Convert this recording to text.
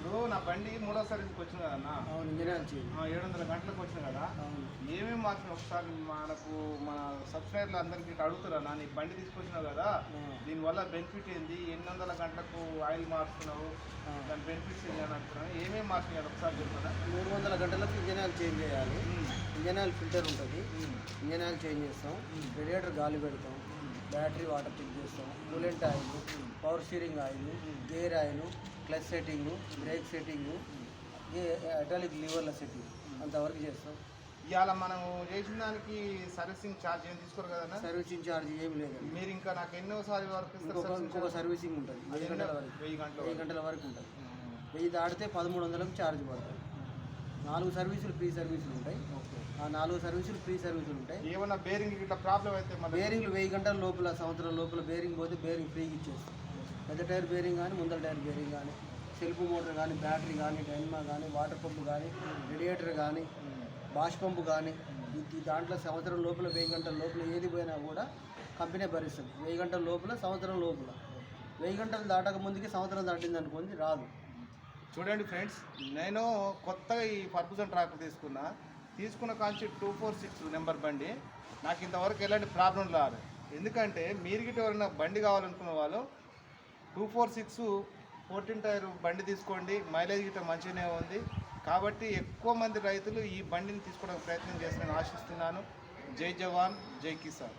ఇప్పుడు నా బండి మూడో సర్వీస్కి వచ్చింది కదన్నా. అవును, ఇంజనీర్ వచ్చి 700 గంటలకు వచ్చింది కదా. ఏమేమి మార్చిన ఒకసారి మనకు మన సబ్స్క్రైబర్లు అందరికీ అడుగుతారా, నీ బండి తీసుకొచ్చినావు కదా, దీనివల్ల బెనిఫిట్ ఏంది, ఎన్ని వందల గంటలకు ఆయిల్ మారుస్తున్నావు, దాని బెనిఫిట్స్ ఏంటి అని అంటున్నాను. ఏమేమి మార్చినాయి ఒకసారి చెప్తారా? 300 గంటలకు ఇంజన్ ఆయిల్ చేంజ్ చేయాలి. ఇంజన్ ఆయిల్ ఫిల్టర్ ఉంటుంది, ఇంజన్ ఆయిల్ చేంజ్ చేస్తాం, రేడియేటర్ గాలి పెడతాం, బ్యాటరీ వాటర్ చెక్ చేస్తాం, coolant oil, power steering oil, gear oil, clutch setting, brake setting, hydraulic లీవర్ల సెట్టింగ్ అంతవరకు చేస్తాం. ఇవాళ మనం చేసిన దానికి సర్వీసింగ్ ఛార్జ్ ఏం తీసుకోరు కదా? సర్వీసింగ్ ఛార్జ్ ఏమి లేదు. మీరు ఇంకా నాకు ఎన్నోసారి వరకు ఇంకొక సర్వీసింగ్ ఉంటుంది, 1000 గంటల వరకు. 1000 గంటల వరకు ఉంటుంది. 1000 దాటితే 1300లకు ఛార్జ్ పడుతుంది. 4 సర్వీసులు ఫ్రీ సర్వీసులు ఉంటాయి. ఆ 4 సర్వీసులు ఫ్రీ సర్వీసులు ఉంటాయి. ఏమన్నా బేరింగ్ ఇట్లా ప్రాబ్లం అయితే బేరింగ్లు 1000 గంటల లోపల, సంవత్సరం లోపల బేరింగ్ పోతే బేరింగ్ ఫ్రీగా ఇచ్చేస్తాం. పెద్ద టైర్ బేరింగ్ కానీ, ముందర టైర్ బేరింగ్ కానీ, సెల్ఫ్ మోటార్ కానీ, బ్యాటరీ కానీ, డైనమా కానీ, వాటర్ పంపు కానీ, రేడియేటర్ కానీ, బాష్ పంపు కానీ, దాంట్లో సంవత్సరం లోపల 1000 గంటల లోపల ఏది పోయినా కూడా కంపెనీ భరిస్తుంది. 1000 గంటల లోపల, సంవత్సరం లోపల. 1000 గంటలు దాటక ముందుకి సంవత్సరం దాటింది అనుకోండి రాదు. చూడండి ఫ్రెండ్స్, నేను కొత్తగా ఈ ఫర్గుసన్ ట్రాక్టర్ తీసుకున్న కాంచి 246 నెంబర్ బండి. నాకు ఇంతవరకు ఎలాంటి ప్రాబ్లం రాదు. ఎందుకంటే మీరు గిట్ట ఎవరైనా బండి కావాలనుకున్న వాళ్ళు 246 14 టైర్ బండి తీసుకోండి. మైలేజ్ గిట్ట మంచిగానే ఉంది కాబట్టి ఎక్కువ మంది రైతులు ఈ బండిని తీసుకోవడానికి ప్రయత్నం చేస్తారని ఆశిస్తున్నాను. జై జవాన్, జై కిసాన్.